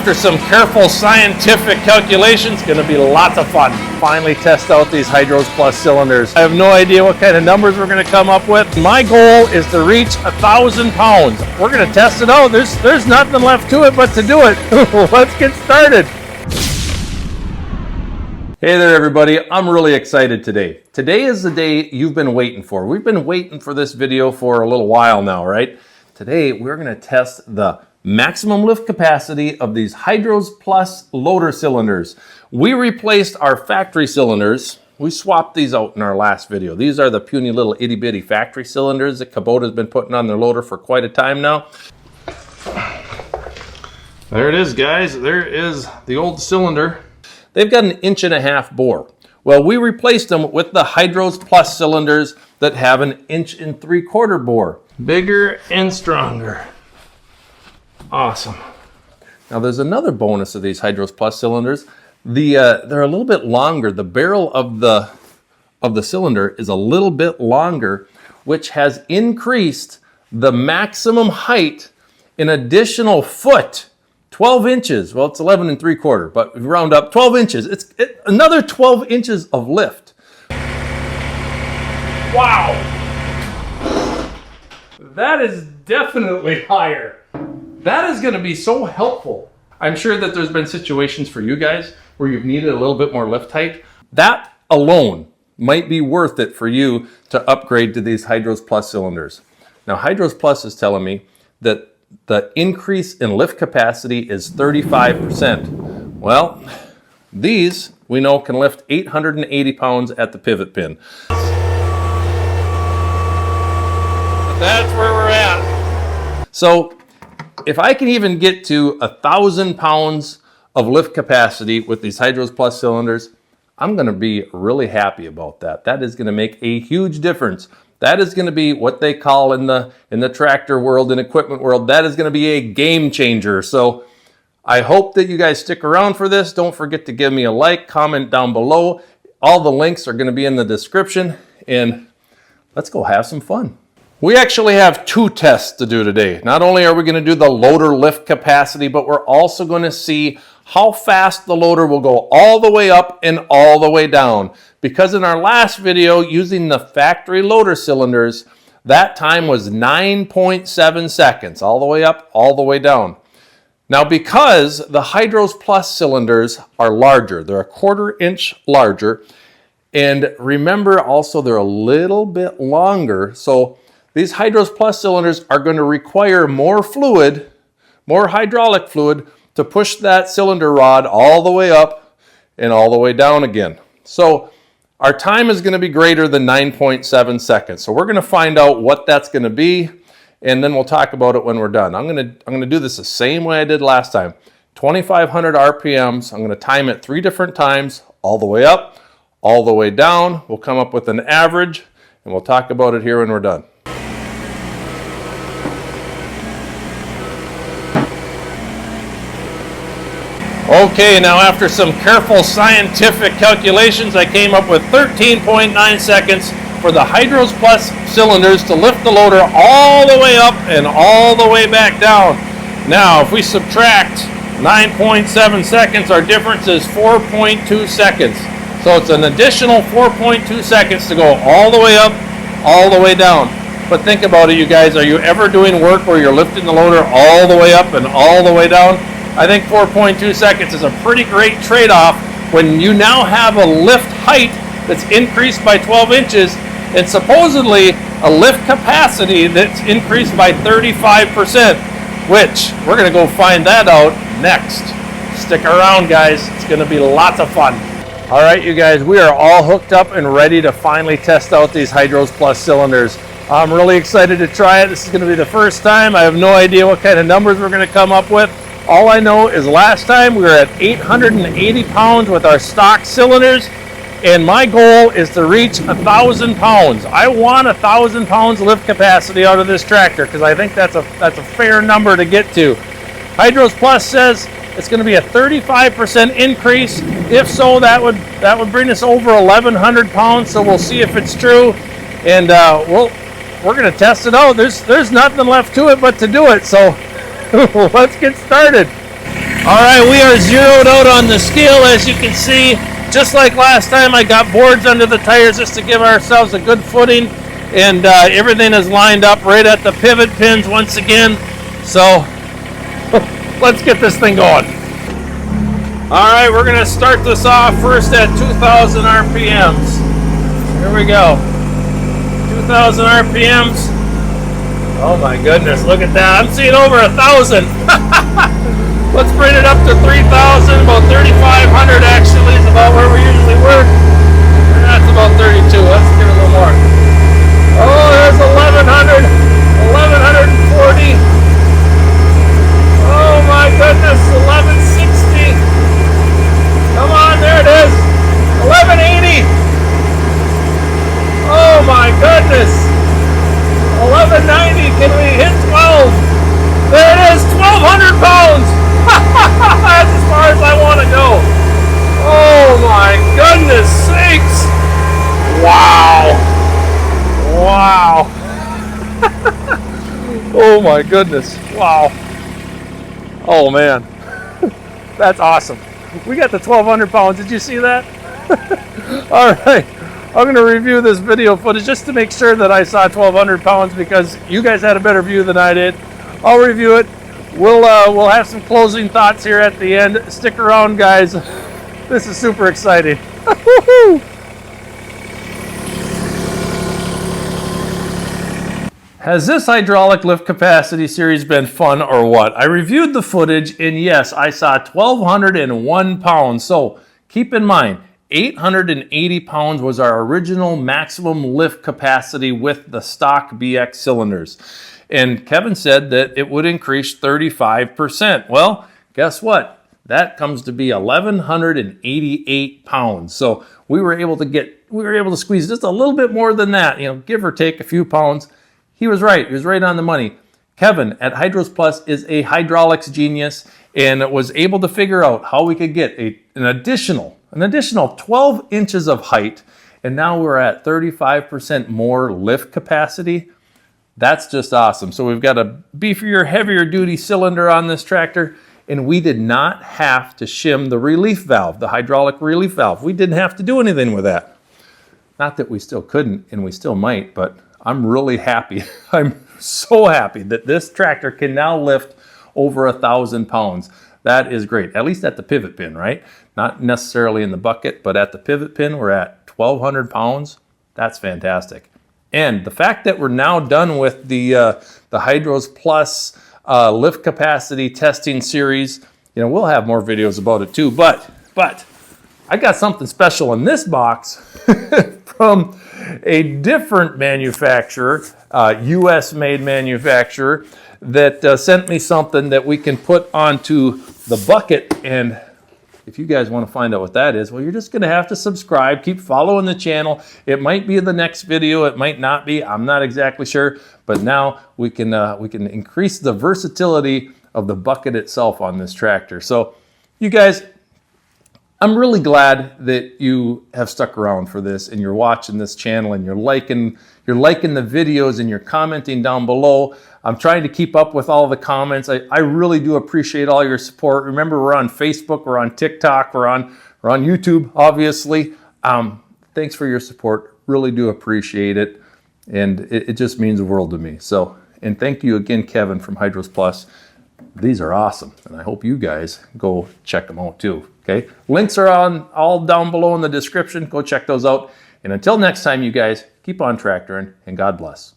After some careful scientific calculations, going to be lots of fun. Finally test out these HydrosPlus cylinders. I have no idea what kind of numbers we're going to come up with. My goal is to reach 1,000 pounds. We're going to test it out. There's nothing left to it but to do it. Let's get started. Hey there everybody, I'm really excited today. Today is the day you've been waiting for. We've been waiting for this video for a little while now, right? Today we're going to test the maximum lift capacity of these HydrosPlus loader cylinders. We replaced our factory cylinders. We swapped these out in our last video. These are the puny little itty bitty factory cylinders that Kubota has been putting on their loader for quite a time now. There it is, guys. There is the old cylinder. They've got an 1.5-inch bore. Well, we replaced them with the HydrosPlus cylinders that have an 1.75-inch bore. Bigger and stronger. Awesome. Now there's another bonus of these HydrosPlus cylinders. They're a little bit longer. The barrel of the cylinder is a little bit longer, which has increased the maximum height an additional foot. 12 inches. Well, it's 11.75, but if you round up 12 inches, it's another 12 inches of lift. Wow. That is definitely higher. That is going to be so helpful. I'm sure that there's been situations for you guys where you've needed a little bit more lift height. That alone might be worth it for you to upgrade to these HydrosPlus cylinders. Now, HydrosPlus is telling me that the increase in lift capacity is 35%. Well, these we know can lift 880 pounds at the pivot pin. That's where we're at. So if I can even get to 1,000 pounds of lift capacity with these HydrosPlus cylinders, I'm going to be really happy about that. That is going to make a huge difference. That is going to be what they call in the tractor world and equipment world, that is going to be a game changer. So I hope that you guys stick around for this. Don't forget to give me a like, comment down below. All the links are going to be in the description, and let's go have some fun. We actually have two tests to do today. Not only are we going to do the loader lift capacity, but we're also going to see how fast the loader will go all the way up and all the way down. Because in our last video, using the factory loader cylinders, that time was 9.7 seconds, all the way up, all the way down. Now, because the HydrosPlus cylinders are larger, they're 1/4 inch larger, and remember also they're a little bit longer, so these HydrosPlus cylinders are going to require more fluid, more hydraulic fluid, to push that cylinder rod all the way up and all the way down again. So our time is going to be greater than 9.7 seconds. So we're going to find out what that's going to be, and then we'll talk about it when we're done. I'm going to do this the same way I did last time. 2,500 RPMs. I'm going to time it 3 different times, all the way up, all the way down. We'll come up with an average, and we'll talk about it here when we're done. Okay, now after some careful scientific calculations, I came up with 13.9 seconds for the HydrosPlus cylinders to lift the loader all the way up and all the way back down. Now, if we subtract 9.7 seconds, our difference is 4.2 seconds. So it's an additional 4.2 seconds to go all the way up, all the way down. But think about it, you guys. Are you ever doing work where you're lifting the loader all the way up and all the way down? I think 4.2 seconds is a pretty great trade-off when you now have a lift height that's increased by 12 inches and supposedly a lift capacity that's increased by 35%, which we're going to go find that out next. Stick around, guys. It's going to be lots of fun. All right, you guys, we are all hooked up and ready to finally test out these HydrosPlus cylinders. I'm really excited to try it. This is going to be the first time. I have no idea what kind of numbers we're going to come up with. All I know is last time we were at 880 pounds with our stock cylinders, and my goal is to reach 1,000 pounds. I want 1,000 pounds lift capacity out of this tractor because I think that's a fair number to get to. HydrosPlus says it's going to be a 35% increase. If so, that would bring us over 1,100 pounds. So we'll see if it's true, and we're going to test it out. There's nothing left to it but to do it. So let's get started. All right, we are zeroed out on the scale, as you can see. Just like last time, I got boards under the tires just to give ourselves a good footing, and everything is lined up right at the pivot pins once again. So let's get this thing going. All right, we're gonna start this off first at 2,000 RPMs. Here we go. 2,000 RPMs. Oh my goodness, look at that. I'm seeing over 1,000. Let's bring it up to 3,000, about 3,500 actually is about where we usually work. And that's about 32. Let's give it a little more. Oh, there's 1,100, 1,140. Oh my goodness, 1,160. Come on, there it is. 1,180. Oh my goodness. 1,190. Can we hit 12? There it is, 1,200 pounds. That's as far as I want to go. Oh my goodness sakes. Wow. Wow. Oh my goodness. Wow. Oh man. That's awesome. We got the 1,200 pounds. Did you see that? All right. I'm going to review this video footage just to make sure that I saw 1,200 pounds because you guys had a better view than I did. I'll review it. We'll have some closing thoughts here at the end. Stick around, guys. This is super exciting. Has this hydraulic lift capacity series been fun or what? I reviewed the footage and yes, I saw 1,201 pounds. So keep in mind, 880 pounds was our original maximum lift capacity with the stock BX cylinders. And Kevin said that it would increase 35%. Well, guess what? That comes to be 1,188 pounds. So we were able to squeeze just a little bit more than that, give or take a few pounds. He was right. He was right on the money. Kevin at HydrosPlus is a hydraulics genius and was able to figure out how we could get an additional 12 inches of height. And now we're at 35% more lift capacity. That's just awesome. So we've got a beefier, heavier duty cylinder on this tractor, and we did not have to shim the relief valve, the hydraulic relief valve. We didn't have to do anything with that. Not that we still couldn't, and we still might, but I'm really happy. I'm so happy that this tractor can now lift over 1,000 pounds. That is great, at least at the pivot pin, right? Not necessarily in the bucket, but at the pivot pin, we're at 1,200 pounds. That's fantastic. And the fact that we're now done with the HydrosPlus lift capacity testing series, we'll have more videos about it too. But I got something special in this box from a different manufacturer, U.S.-made manufacturer, that sent me something that we can put onto the bucket. And if you guys want to find out what that is, well, you're just going to have to subscribe. Keep following the channel. It might be in the next video. It might not be. I'm not exactly sure. But now we can increase the versatility of the bucket itself on this tractor. So you guys, I'm really glad that you have stuck around for this and you're watching this channel and you're liking the videos and you're commenting down below. I'm trying to keep up with all the comments. I really do appreciate all your support. Remember, we're on Facebook, we're on TikTok, we're on YouTube, obviously. Thanks for your support. Really do appreciate it. And it just means the world to me. So, and thank you again, Kevin from HydrosPlus. These are awesome. And I hope you guys go check them out too. Okay. Links are all down below in the description. Go check those out. And until next time, you guys, keep on tractoring and God bless.